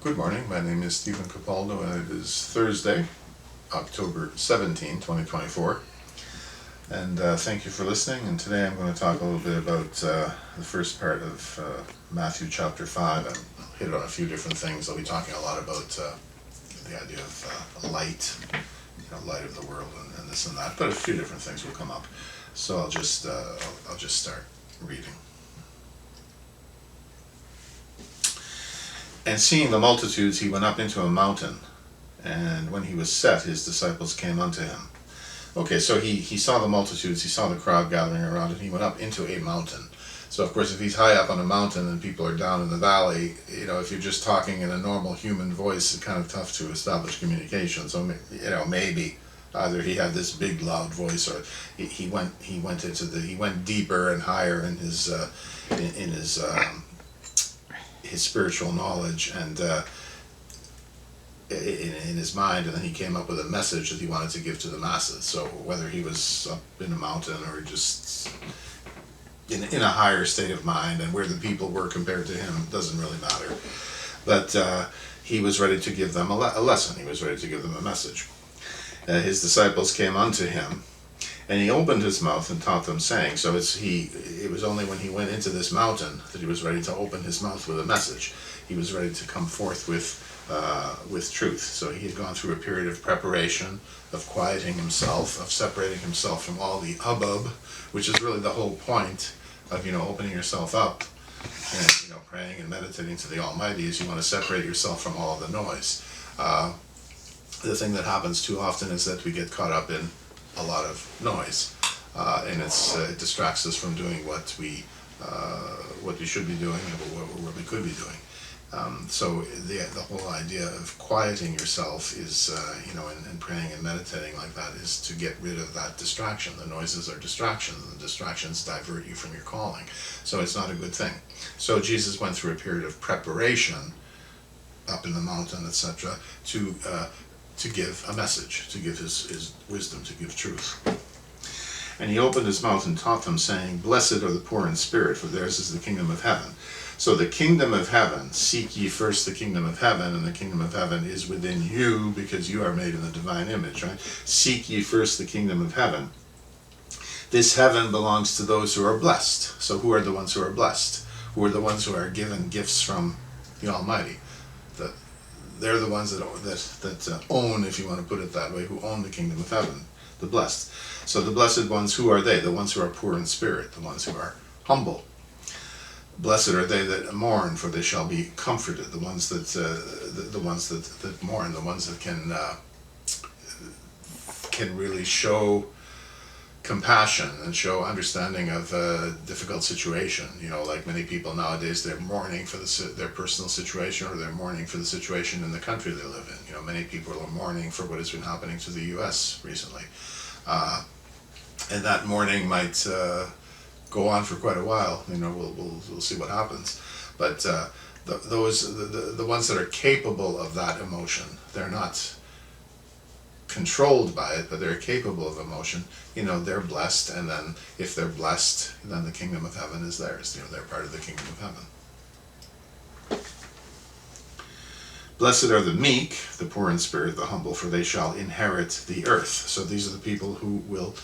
Good morning, my name is Stephen Capaldo and it is Thursday, October 17, 2024. And thank you for listening, and today I'm going to talk a little bit about the first part of Matthew chapter 5 and hit on a few different things. I'll be talking a lot about the idea of light, light of the world and this and that, but a few different things will come up. So I'll just start reading. And seeing the multitudes, he went up into a mountain, and when he was set, his disciples came unto him. Okay, so he saw the multitudes, he saw the crowd gathering around, and he went up into a mountain. So of course, if he's high up on a mountain and people are down in the valley, if you're just talking in a normal human voice, it's kind of tough to establish communication. So maybe either he had this big loud voice, or he went deeper and higher in his spiritual knowledge and in his mind, and then he came up with a message that he wanted to give to the masses. So whether he was up in a mountain or just in a higher state of mind, and where the people were compared to him doesn't really matter. But he was ready to give them a lesson. He was ready to give them a message. His disciples came unto him, and he opened his mouth and taught them, saying. So it was only when he went into this mountain that he was ready to open his mouth with a message. He was ready to come forth with truth. So he had gone through a period of preparation, of quieting himself, of separating himself from all the hubbub, which is really the whole point of opening yourself up and praying and meditating to the Almighty. Is you want to separate yourself from all of the noise. The thing that happens too often is that we get caught up in a lot of noise, and it distracts us from doing what we should be doing and what we could be doing. So the whole idea of quieting yourself is, and praying and meditating like that, is to get rid of that distraction. The noises are distractions, and the distractions divert you from your calling. So it's not a good thing. So Jesus went through a period of preparation up in the mountain, etc., to give a message, to give his wisdom, to give truth. And he opened his mouth and taught them, saying, Blessed are the poor in spirit, for theirs is the kingdom of heaven. So the kingdom of heaven, seek ye first the kingdom of heaven, and the kingdom of heaven is within you, because you are made in the divine image, right? Seek ye first the kingdom of heaven. This heaven belongs to those who are blessed. So who are the ones who are blessed? Who are the ones who are given gifts from the Almighty? They're the ones that own, if you want to put it that way, who own the kingdom of heaven, the blessed. So the blessed ones, who are they? The ones who are poor in spirit, the ones who are humble. Blessed are they that mourn, for they shall be comforted. The ones that mourn, the ones that can really show compassion and show understanding of a difficult situation. Like many people nowadays, they're mourning for their personal situation, or they're mourning for the situation in the country they live in. Many people are mourning for what has been happening to the U.S. recently, and that mourning might go on for quite a while. We'll see what happens. But the ones that are capable of that emotion, they're not controlled by it, but they're capable of emotion. They're blessed, and then if they're blessed, then the kingdom of heaven is theirs. They're part of the kingdom of heaven. Blessed are the meek, the poor in spirit, the humble, for they shall inherit the earth. So these are the people who will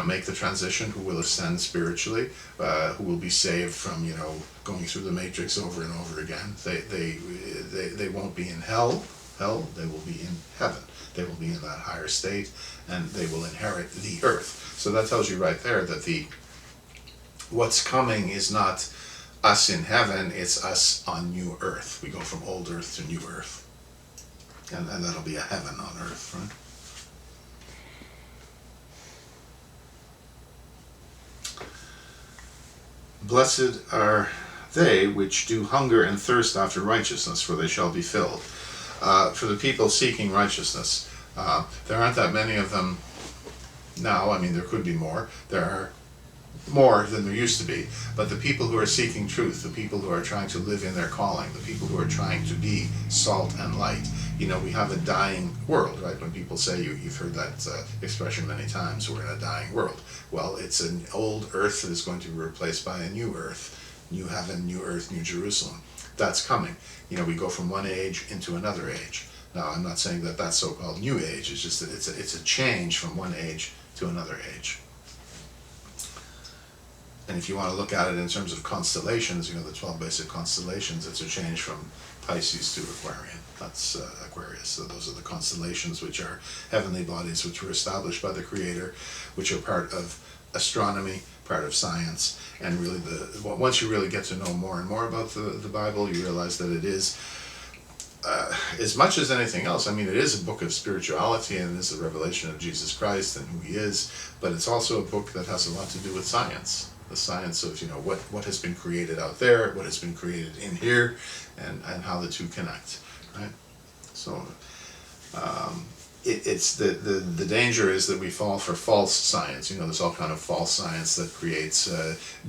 make the transition, who will ascend spiritually, who will be saved from going through the matrix over and over again. They won't be in hell. They will be in heaven. They will be in that higher state, and they will inherit the earth. So that tells you right there that what's coming is not us in heaven, it's us on new earth. We go from old earth to new earth. And that'll be a heaven on earth, right? Blessed are they which do hunger and thirst after righteousness, for they shall be filled. For the people seeking righteousness, there aren't that many of them now. I mean, there could be more. There are more than there used to be. But the people who are seeking truth, the people who are trying to live in their calling, the people who are trying to be salt and light. We have a dying world, right? When people say, you've heard that expression many times, we're in a dying world. Well, it's an old earth that is going to be replaced by a new earth, new heaven, new earth, new Jerusalem. that's coming. We go from one age into another age. Now, I'm not saying that that's so-called new age. It's just that it's a change from one age to another age. And if you want to look at it in terms of constellations, the 12 basic constellations, it's a change from Pisces to Aquarian. That's Aquarius. So those are the constellations, which are heavenly bodies which were established by the Creator, which are part of astronomy, part of science. And really, once you really get to know more and more about the Bible, you realize that it is, as much as anything else, it is a book of spirituality, and it is a revelation of Jesus Christ and who He is, but it's also a book that has a lot to do with science. The science of what has been created out there, what has been created in here, and how the two connect, right? So it's the danger is that we fall for false science. There's all kind of false science that creates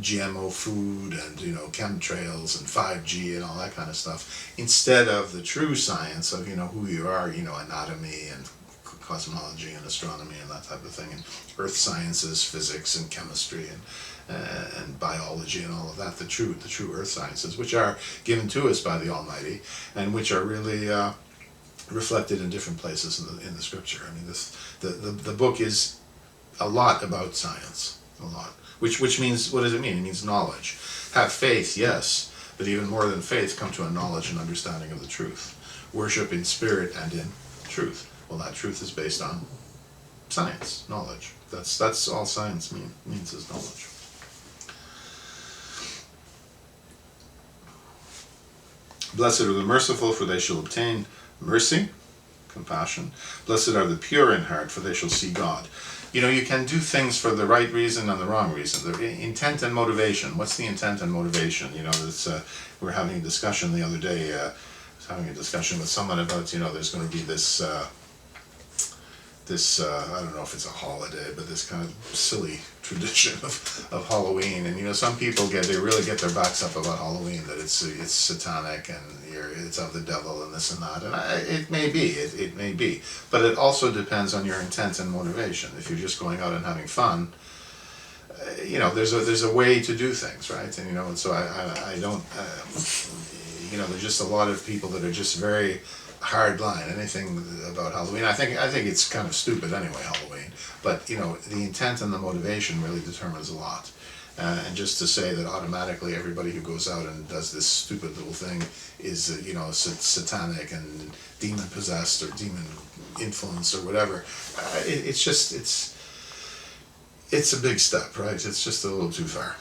GMO food and chemtrails and 5G and all that kind of stuff, instead of the true science of who you are, anatomy and cosmology and astronomy and that type of thing, and earth sciences, physics and chemistry and biology and all of that, the true earth sciences, which are given to us by the Almighty, and which are really reflected in different places in the Scripture. The book is a lot about science, a lot. Which means, what does it mean? It means knowledge. Have faith, yes, but even more than faith, come to a knowledge and understanding of the truth. Worship in spirit and in truth. Well, that truth is based on science, knowledge. That's all science means is knowledge. Blessed are the merciful, for they shall obtain mercy, compassion. Blessed are the pure in heart, for they shall see God. You can do things for the right reason and the wrong reason. The intent and motivation. What's the intent and motivation? We were having a discussion the other day. I was having a discussion with someone about, there's going to be this I don't know if it's a holiday, but this kind of silly tradition of Halloween. And some people they really get their backs up about Halloween, that it's satanic and it's of the devil and this and that. And it may be, but it also depends on your intent and motivation. If you're just going out and having fun, there's a way to do things, right? And so I don't there's just a lot of people that are just very hard line, anything about Halloween. I think it's kind of stupid anyway, Halloween. But the intent and the motivation really determines a lot. And just to say that automatically everybody who goes out and does this stupid little thing is satanic and demon possessed or demon influenced or whatever, it's a big step, right? It's just a little too far.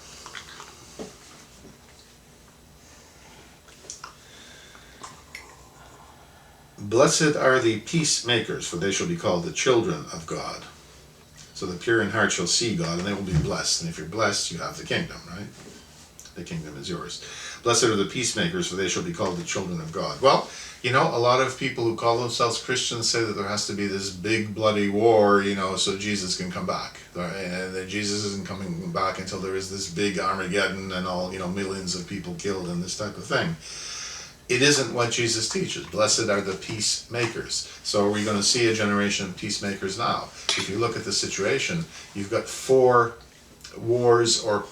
Blessed are the peacemakers, for they shall be called the children of God. So the pure in heart shall see God, and they will be blessed. And if you're blessed, you have the kingdom, right? The kingdom is yours. Blessed are the peacemakers, for they shall be called the children of God. Well, a lot of people who call themselves Christians say that there has to be this big bloody war, so Jesus can come back. And that Jesus isn't coming back until there is this big Armageddon and all, millions of people killed and this type of thing. It isn't what Jesus teaches. Blessed are the peacemakers. So are we going to see a generation of peacemakers now? If you look at the situation, you've got 4 wars or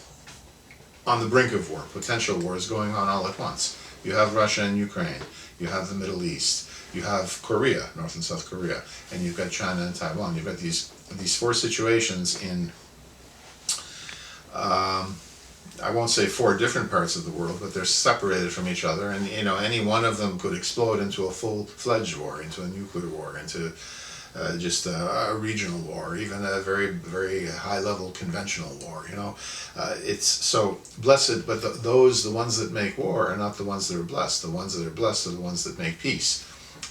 on the brink of war, potential wars going on all at once. You have Russia and Ukraine. You have the Middle East. You have Korea, North and South Korea. And you've got China and Taiwan. You've got these 4 situations in I won't say 4 different parts of the world, but they're separated from each other, and any one of them could explode into a full-fledged war, into a nuclear war, into just a regional war, even a very, very high-level conventional war. It's so blessed, but the ones that make war are not the ones that are blessed. The ones that are blessed are the ones that make peace.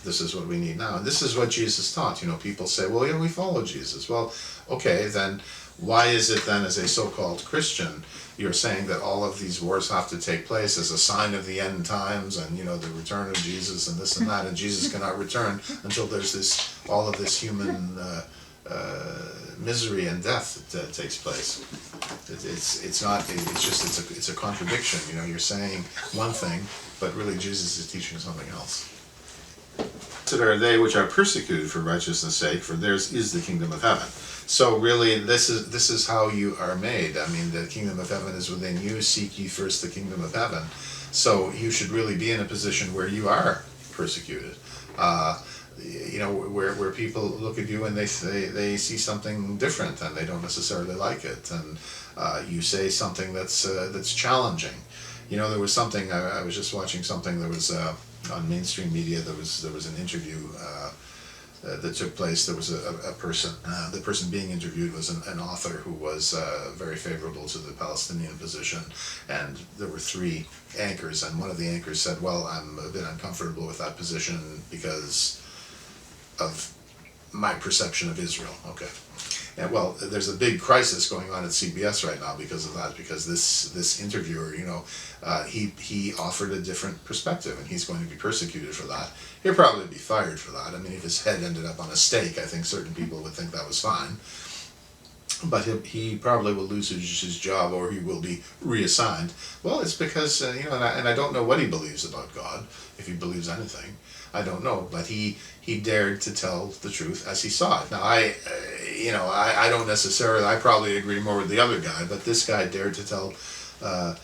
This is what we need now, and this is what Jesus taught. People say, well, we follow Jesus. Well, okay, then why is it then, as a so-called Christian, you're saying that all of these wars have to take place as a sign of the end times and the return of Jesus and this and that, and Jesus cannot return until there's all of this human misery and death that takes place? It's a contradiction. You're saying one thing, but really Jesus is teaching something else. Blessed are they which are persecuted for righteousness' sake, for theirs is the kingdom of heaven. So really, this is how you are made. The kingdom of heaven is within you. Seek ye first the kingdom of heaven. So you should really be in a position where you are persecuted. Uh, where people look at you and they see something different and they don't necessarily like it, and you say something that's challenging. There was something I was just watching something that was on mainstream media. There was an interview that took place. There was a person. The person being interviewed was an author who was very favorable to the Palestinian position, and there were three anchors, and one of the anchors said, "Well, I'm a bit uncomfortable with that position because of my perception of Israel." Okay. And well, there's a big crisis going on at CBS right now because of that. Because this interviewer, he offered a different perspective, and he's going to be persecuted for that. He'll probably be fired for that. I mean, if his head ended up on a stake, I think certain people would think that was fine. But he probably will lose his job, or he will be reassigned. Well, it's because and I don't know what he believes about God, if he believes anything. I don't know, but he dared to tell the truth as he saw it. Now I don't necessarily. I probably agree more with the other guy, but this guy dared to tell the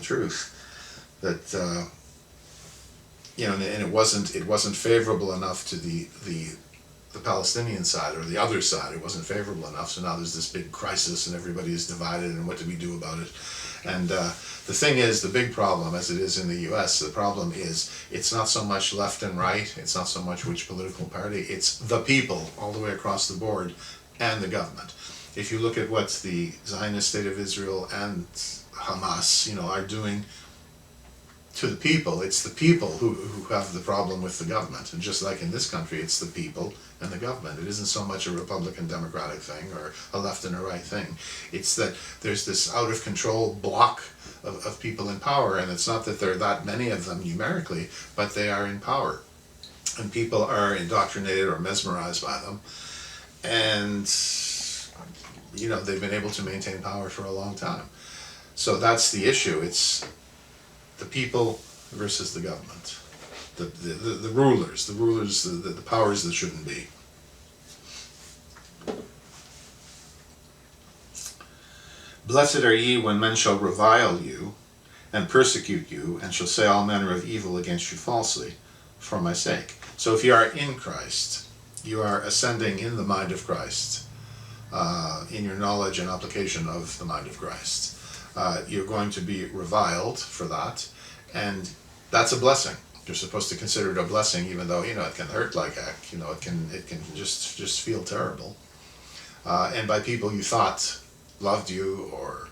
truth. That and it wasn't favorable enough to the Palestinian side or the other side. It wasn't favorable enough. So now there's this big crisis, and everybody is divided. And what do we do about it? And the thing is, the big problem, as it is in the U.S., the problem is it's not so much left and right. It's not so much which political party. It's the people all the way across the board, and the government. If you look at what the Zionist State of Israel and Hamas, are doing to the people, it's the people who have the problem with the government. And just like in this country, it's the people and the government. It isn't so much a Republican Democratic thing or a left and a right thing. It's that there's this out of control block of people in power, and it's not that there are that many of them numerically, but they are in power. And people are indoctrinated or mesmerized by them. And they've been able to maintain power for a long time. So that's the issue. It's the people versus the government, the rulers, the powers that shouldn't be. Blessed are ye when men shall revile you and persecute you, and shall say all manner of evil against you falsely for my sake. So if you are in Christ, you are ascending in the mind of Christ, in your knowledge and application of the mind of Christ. You're going to be reviled for that, and that's a blessing. You're supposed to consider it a blessing, even though it can hurt like heck. It can just feel terrible, and by people you thought loved you, or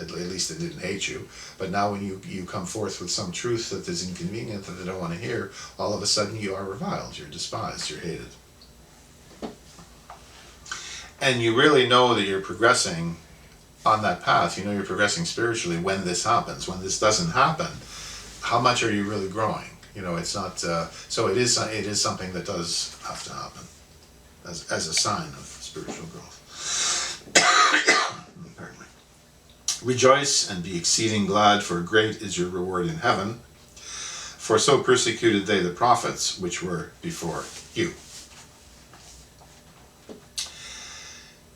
at least they didn't hate you. But now when you come forth with some truth that is inconvenient, that they don't want to hear, all of a sudden you are reviled, you're despised, you're hated. And you really know that you're progressing on that path. You're progressing spiritually when this happens. When this doesn't happen, how much are you really growing? It's not. So it is something that does have to happen as a sign of spiritual growth. Pardon me. Rejoice and be exceeding glad, for great is your reward in heaven. For so persecuted they the prophets which were before you.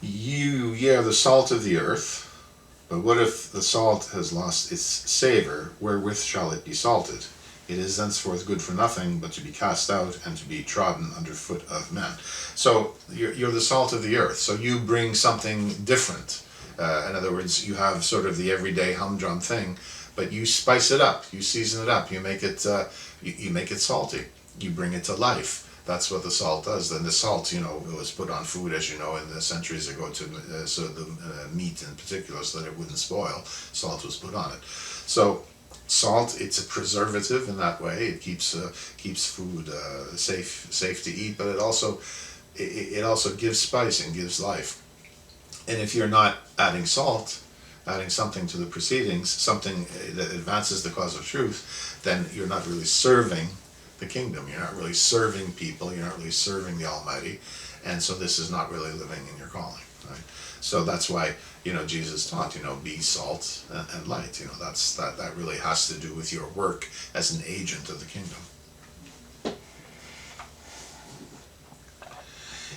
Ye are the salt of the earth, but what if the salt has lost its savour? Wherewith shall it be salted? It is thenceforth good for nothing, but to be cast out and to be trodden under foot of men. So you're the salt of the earth. So you bring something different. In other words, you have sort of the everyday humdrum thing, but you spice it up. You season it up. You make it. You make it salty. You bring it to life. That's what the salt does. Then the salt, was put on food, as you know, in the centuries ago so the meat in particular, so that it wouldn't spoil. Salt was put on it. So salt, it's a preservative in that way. It keeps food safe to eat, but it also gives spice and gives life. And if you're not adding salt, adding something to the proceedings, something that advances the cause of truth, then you're not really serving the kingdom. You're not really serving people. You're not really serving the Almighty, and so this is not really living in your calling, right? So that's why Jesus taught be salt and light. That really has to do with your work as an agent of the kingdom.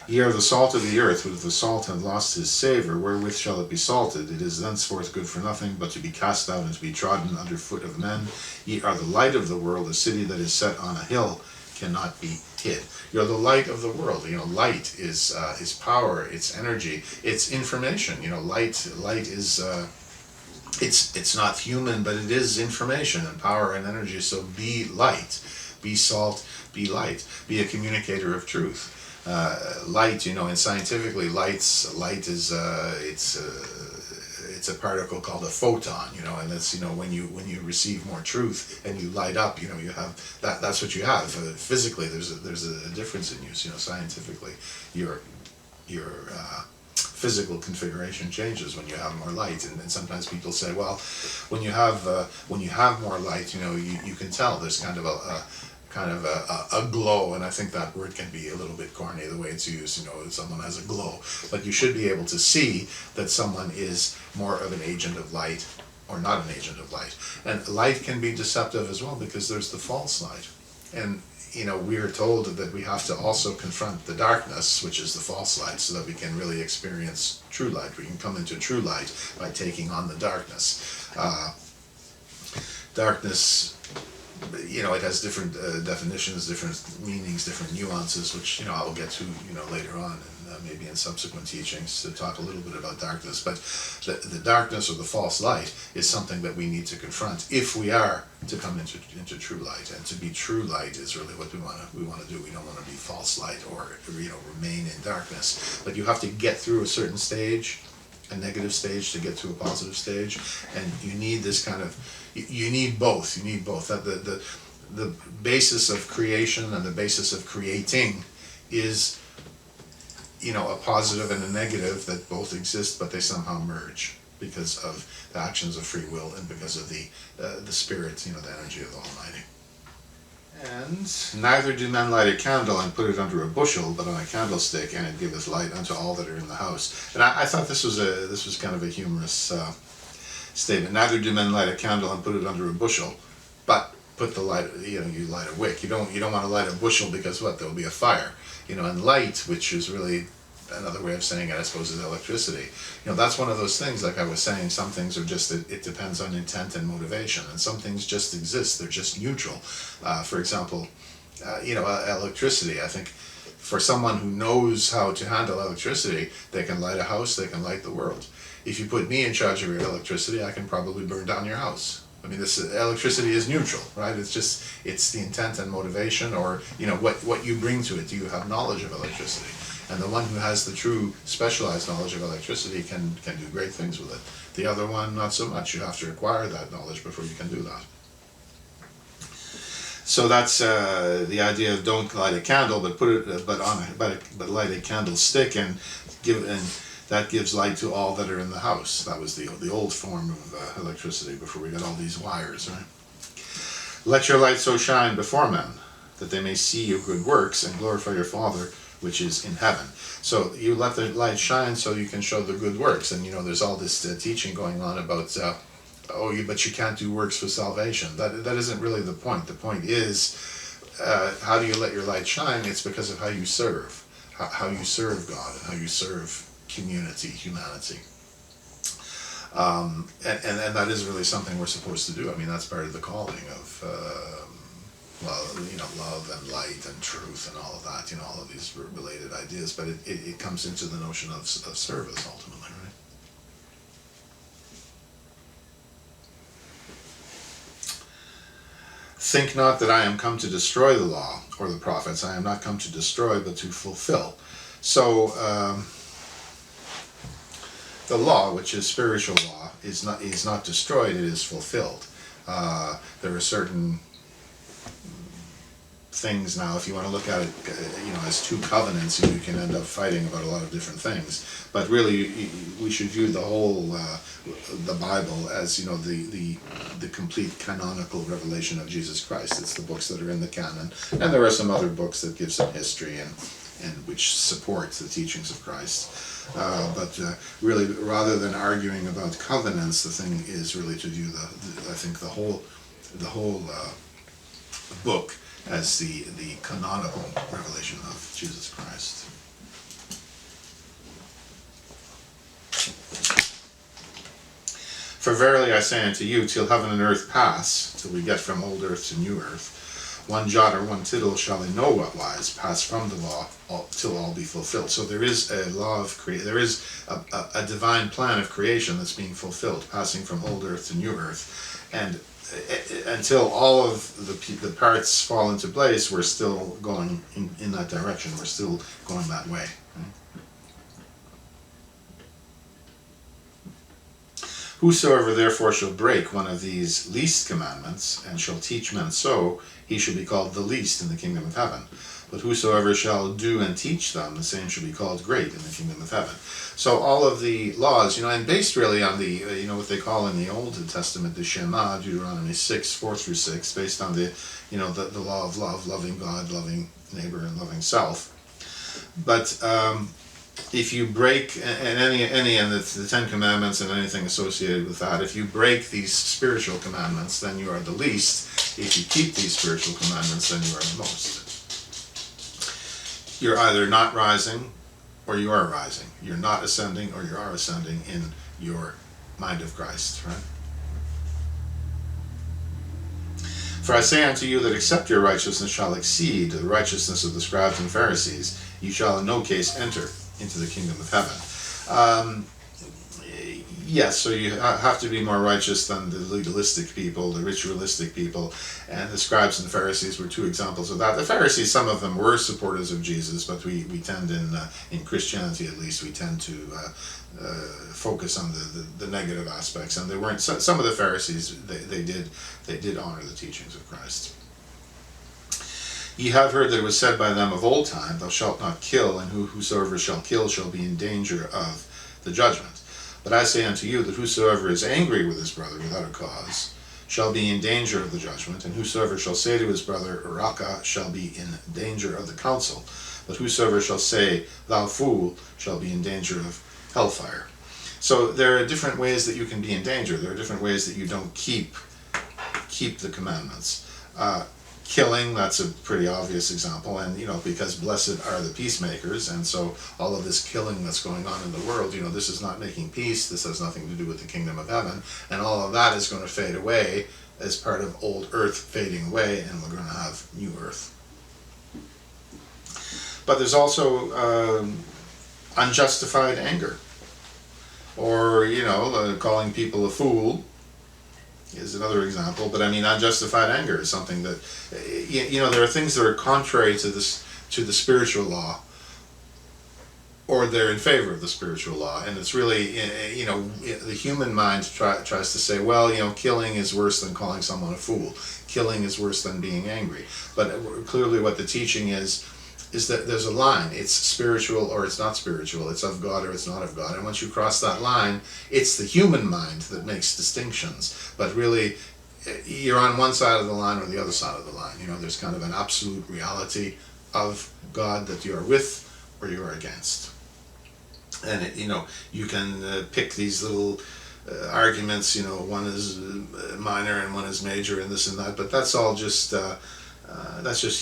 Ye are the salt of the earth, but if the salt have lost his savour, wherewith shall it be salted? It is thenceforth good for nothing, but to be cast out and to be trodden under foot of men. Ye are the light of the world. A city that is set on a hill cannot be hid. You're the light of the world. Light is power, it's energy, it's information. Light is it's not human, but it is information and power and energy. So be light, be salt, be light, be a communicator of truth. Light, and scientifically, light is it's a particle called a photon, and that's when you receive more truth and you light up, you have that's what you have. Physically, there's a difference in you. Scientifically, your physical configuration changes when you have more light, and sometimes people say, well, when you have more light, you can tell there's kind of a glow, and I think that word can be a little bit corny the way it's used. Someone has a glow, but you should be able to see that someone is more of an agent of light or not an agent of light. And light can be deceptive as well, because there's the false light, and we are told that we have to also confront the darkness, which is the false light, so that we can really experience true light. We can come into true light by taking on the darkness. Darkness, it has different definitions, different meanings, different nuances, which I will get to later on, and maybe in subsequent teachings, to talk a little bit about darkness. But the darkness or the false light is something that we need to confront if we are to come into true light. And to be true light is really what we want to do. We don't want to be false light or remain in darkness. But you have to get through a certain stage, a negative stage, to get to a positive stage, and you need this kind of. You need both. You need both. That the basis of creation and the basis of creating is, a positive and a negative that both exist, but they somehow merge because of the actions of free will and because of the spirit, the energy of the Almighty. And neither do men light a candle and put it under a bushel, but on a candlestick, and it giveth light unto all that are in the house. And I thought this was kind of a humorous statement. Neither do men light a candle and put it under a bushel, but put the light. You light a wick. You don't want to light a bushel, because what? There will be a fire. And light, which is really another way of saying it, I suppose, is electricity. That's one of those things. Like I was saying, some things are just it depends on intent and motivation, and some things just exist. They're just neutral. For example, electricity. I think for someone who knows how to handle electricity, they can light a house. They can light the world. If you put me in charge of your electricity, I can probably burn down your house. I mean, this electricity is neutral, right? It's the intent and motivation, or what you bring to it. Do you have knowledge of electricity? And the one who has the true specialized knowledge of electricity can do great things with it. The other one, not so much. You have to acquire that knowledge before you can do that. So that's the idea of don't light a candle, but but light a candlestick and that gives light to all that are in the house. That was the old form of electricity before we got all these wires, right? Let your light so shine before men, that they may see your good works and glorify your Father which is in heaven. So you let the light shine so you can show the good works. And there's all this teaching going on about but you can't do works for salvation. That isn't really the point. The point is, how do you let your light shine? It's because of how you serve, how you serve God, and how you serve humanity. And that is really something we're supposed to do. I mean, that's part of the calling of love and light and truth and all of that. All of these related ideas. But it comes into the notion of service ultimately, right? Think not that I am come to destroy the law or the prophets. I am not come to destroy, but to fulfill. So the law, which is spiritual law, is not destroyed. It is fulfilled. There are certain things now. If you want to look at it, as two covenants, you can end up fighting about a lot of different things. But really, we should view the whole the Bible as the complete canonical revelation of Jesus Christ. It's the books that are in the canon, and there are some other books that give some history and which support the teachings of Christ. But really, rather than arguing about covenants, the thing is really to view the whole book as the canonical revelation of Jesus Christ. For verily I say unto you, till heaven and earth pass, till we get from old earth to new earth, one jot or one tittle shall in no wise pass from the law till all be fulfilled. So there is a law of there is a divine plan of creation that's being fulfilled, passing from old earth to new earth, and until all of the parts fall into place, we're still going in that direction. We're still going that way. Whosoever therefore shall break one of these least commandments, and shall teach men so, he shall be called the least in the kingdom of heaven. But whosoever shall do and teach them, the same shall be called great in the kingdom of heaven. So all of the laws, and based really on the, what they call in the Old Testament, the Shema, Deuteronomy 6, 4 through 6, based on the, the law of love, loving God, loving neighbor, and loving self. But if you break, and the Ten Commandments and anything associated with that, if you break these spiritual commandments, then you are the least. If you keep these spiritual commandments, then you are the most. You're either not rising or you are rising. You're not ascending or you are ascending in your mind of Christ, right? For I say unto you that except your righteousness shall exceed the righteousness of the scribes and Pharisees, you shall in no case enter into the kingdom of heaven. Yes, so you have to be more righteous than the legalistic people, the ritualistic people, and the scribes and Pharisees were two examples of that. The Pharisees, some of them were supporters of Jesus, but we tend in Christianity at least, we tend to focus on the negative aspects, and they weren't. Some of the Pharisees they did honor the teachings of Christ. Ye have heard that it was said by them of old time, thou shalt not kill, and whosoever shall kill shall be in danger of the judgment. But I say unto you that whosoever is angry with his brother without a cause shall be in danger of the judgment, and whosoever shall say to his brother, Raka, shall be in danger of the council. But whosoever shall say, thou fool, shall be in danger of hellfire. So there are different ways that you can be in danger. There are different ways that you don't keep the commandments. Killing, that's a pretty obvious example, and because blessed are the peacemakers, and so all of this killing that's going on in the world, this is not making peace, this has nothing to do with the kingdom of heaven, and all of that is going to fade away as part of old earth fading away, and we're going to have new earth. But there's also unjustified anger, or calling people a fool is another example. But unjustified anger is something that there are things that are contrary to the spiritual law, or they're in favor of the spiritual law, and it's really the human mind tries to say, well, killing is worse than calling someone a fool, killing is worse than being angry. But clearly what the teaching is that there's a line. It's spiritual or it's not spiritual. It's of God or it's not of God. And once you cross that line, it's the human mind that makes distinctions. But really, you're on one side of the line or the other side of the line. There's kind of an absolute reality of God that you are with or you are against. And you can pick these little arguments. One is minor and one is major and this and that. But that's all just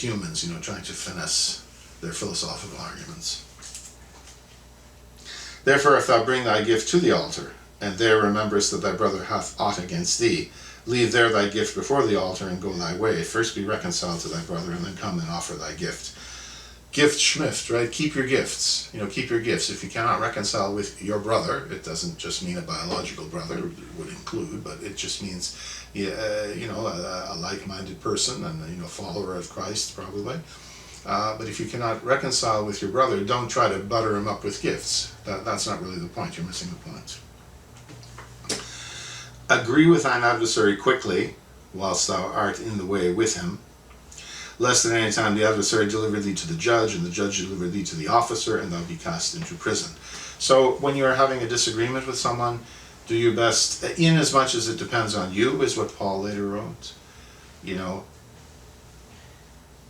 humans. Trying to finesse their philosophical arguments. Therefore, if thou bring thy gift to the altar, and there rememberest that thy brother hath aught against thee, leave there thy gift before the altar, and go thy way. First be reconciled to thy brother, and then come and offer thy gift. Gift schmift, right? Keep your gifts. Keep your gifts. If you cannot reconcile with your brother, it doesn't just mean a biological brother, it would include, but it just means a like-minded person and follower of Christ probably. But if you cannot reconcile with your brother, don't try to butter him up with gifts. That's not really the point. You're missing the point. Agree with thine adversary quickly, whilst thou art in the way with him, lest at any time the adversary deliver thee to the judge, and the judge deliver thee to the officer, and thou be cast into prison. So when you are having a disagreement with someone, do your best, in as much as it depends on you, is what Paul later wrote.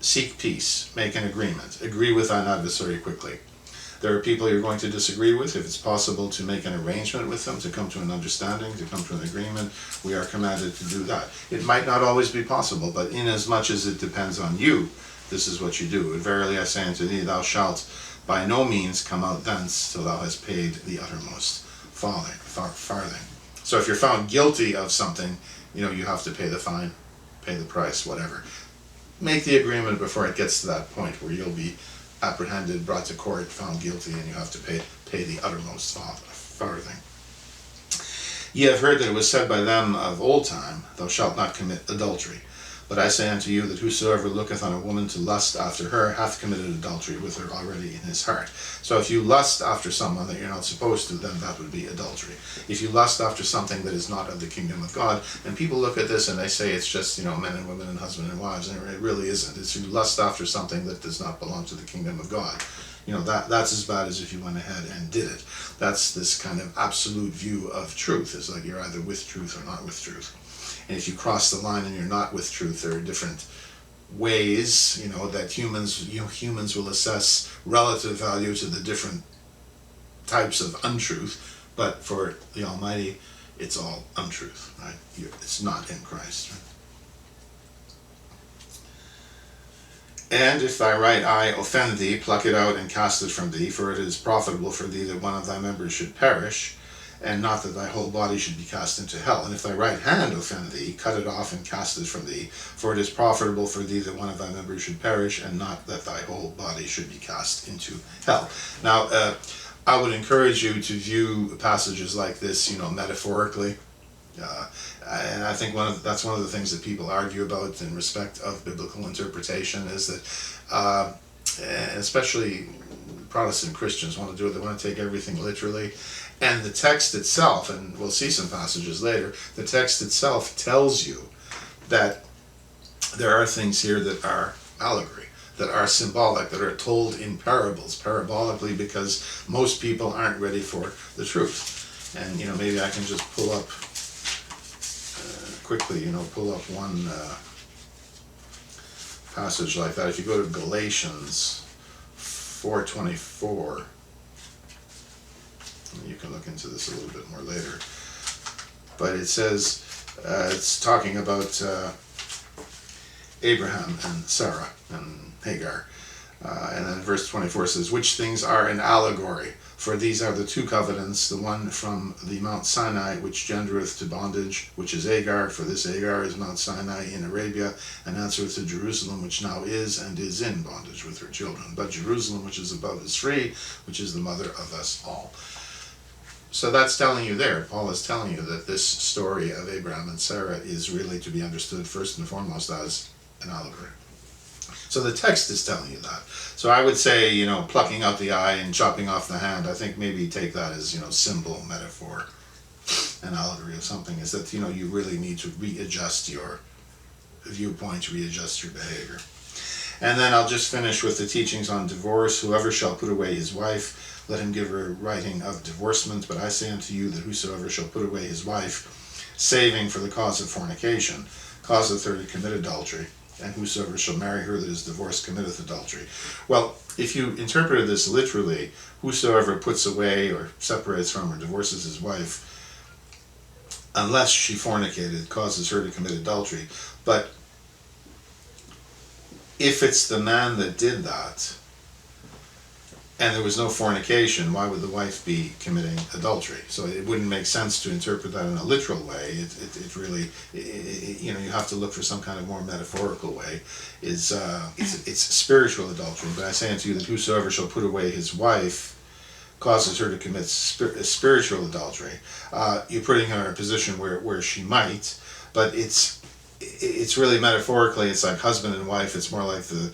Seek peace, make an agreement, agree with thine adversary quickly. There are people you're going to disagree with. If it's possible to make an arrangement with them, to come to an understanding, to come to an agreement, we are commanded to do that. It might not always be possible, but in as much as it depends on you, this is what you do. And verily I say unto thee, thou shalt by no means come out thence till thou hast paid the uttermost farthing. So if you're found guilty of something, you have to pay the fine, pay the price, whatever. Make the agreement before it gets to that point where you'll be apprehended, brought to court, found guilty, and you have to pay the uttermost farthing. Ye have heard that it was said by them of old time, Thou shalt not commit adultery. But I say unto you that whosoever looketh on a woman to lust after her hath committed adultery with her already in his heart. So if you lust after someone that you're not supposed to, then that would be adultery. If you lust after something that is not of the kingdom of God, and people look at this and they say it's just, men and women and husband and wives, and it really isn't. It's you lust after something that does not belong to the kingdom of God. That's as bad as if you went ahead and did it. That's this kind of absolute view of truth. It's like you're either with truth or not with truth. And if you cross the line and you're not with truth, there are different ways, that humans will assess relative value to the different types of untruth. But for the Almighty, it's all untruth, right? It's not in Christ. Right? And if thy right eye offend thee, pluck it out and cast it from thee, for it is profitable for thee that one of thy members should perish, and not that thy whole body should be cast into hell. And if thy right hand offend thee, cut it off and cast it from thee, for it is profitable for thee that one of thy members should perish, and not that thy whole body should be cast into hell. Now, I would encourage you to view passages like this, metaphorically. And I think that's one of the things that people argue about in respect of biblical interpretation is that, especially Protestant Christians want to do it. They want to take everything literally. And the text itself, and we'll see some passages later, the text itself tells you that there are things here that are allegory, that are symbolic, that are told in parables, parabolically, because most people aren't ready for the truth. And, maybe I can just pull up quickly, pull up one passage like that. If you go to Galatians 4:24, you can look into this a little bit more later. But it says, it's talking about Abraham and Sarah and Hagar. And then verse 24 says, which things are an allegory? For these are the two covenants, the one from the Mount Sinai, which gendereth to bondage, which is Hagar, for this Hagar is Mount Sinai in Arabia, and answereth to Jerusalem, which now is and is in bondage with her children. But Jerusalem, which is above, is free, which is the mother of us all. So that's telling you there, Paul is telling you that this story of Abraham and Sarah is really to be understood first and foremost as an allegory. So the text is telling you that. So I would say, plucking out the eye and chopping off the hand, I think maybe take that as, symbol, metaphor, an allegory of something, is that, you really need to readjust your viewpoint, readjust your behavior. And then I'll just finish with the teachings on divorce. Whoever shall put away his wife, let him give her writing of divorcement. But I say unto you that whosoever shall put away his wife, saving for the cause of fornication, causeth her to commit adultery. And whosoever shall marry her that is divorced committeth adultery. Well, if you interpreted this literally, whosoever puts away or separates from or divorces his wife, unless she fornicated, causes her to commit adultery. But if it's the man that did that, and there was no fornication, why would the wife be committing adultery? So it wouldn't make sense to interpret that in a literal way. It really, you have to look for some kind of more metaphorical way. It's spiritual adultery. But I say unto you that whosoever shall put away his wife causes her to commit spiritual adultery. You're putting her in a position where she might, but it's really metaphorically. It's like husband and wife. It's more like the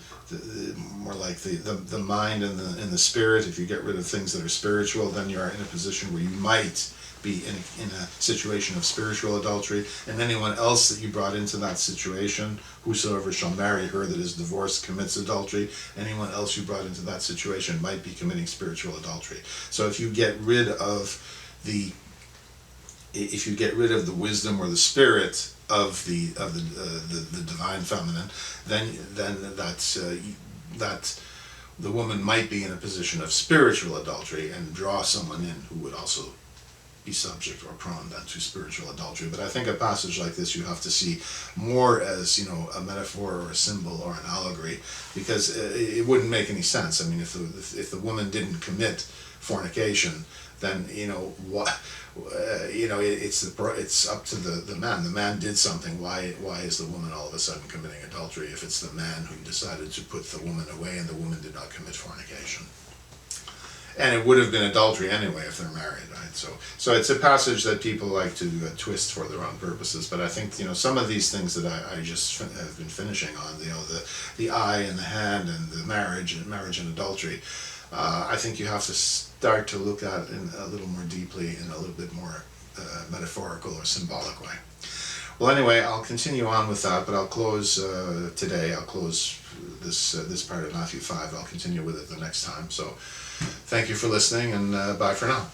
mind and the spirit. If you get rid of things that are spiritual, then you are in a position where you might be in a situation of spiritual adultery. And anyone else that you brought into that situation, whosoever shall marry her that is divorced commits adultery. Anyone else you brought into that situation might be committing spiritual adultery. So if you get rid of the wisdom or the spirit of the divine feminine, then that the woman might be in a position of spiritual adultery and draw someone in who would also be subject or prone then to spiritual adultery. But I think a passage like this you have to see more as a metaphor or a symbol or an allegory, because it wouldn't make any sense. I mean, if the woman didn't commit fornication, then what. It's up to the man. The man did something. Why is the woman all of a sudden committing adultery if it's the man who decided to put the woman away and the woman did not commit fornication? And it would have been adultery anyway if they're married, right? So it's a passage that people like to twist for their own purposes. But I think some of these things that I just have been finishing on, the eye and the hand and the marriage and adultery. I think you have to start to look at it in a little more deeply, in a little bit more metaphorical or symbolic way. Well, anyway, I'll continue on with that, but I'll close today. I'll close this part of Matthew 5. I'll continue with it the next time. So thank you for listening, and bye for now.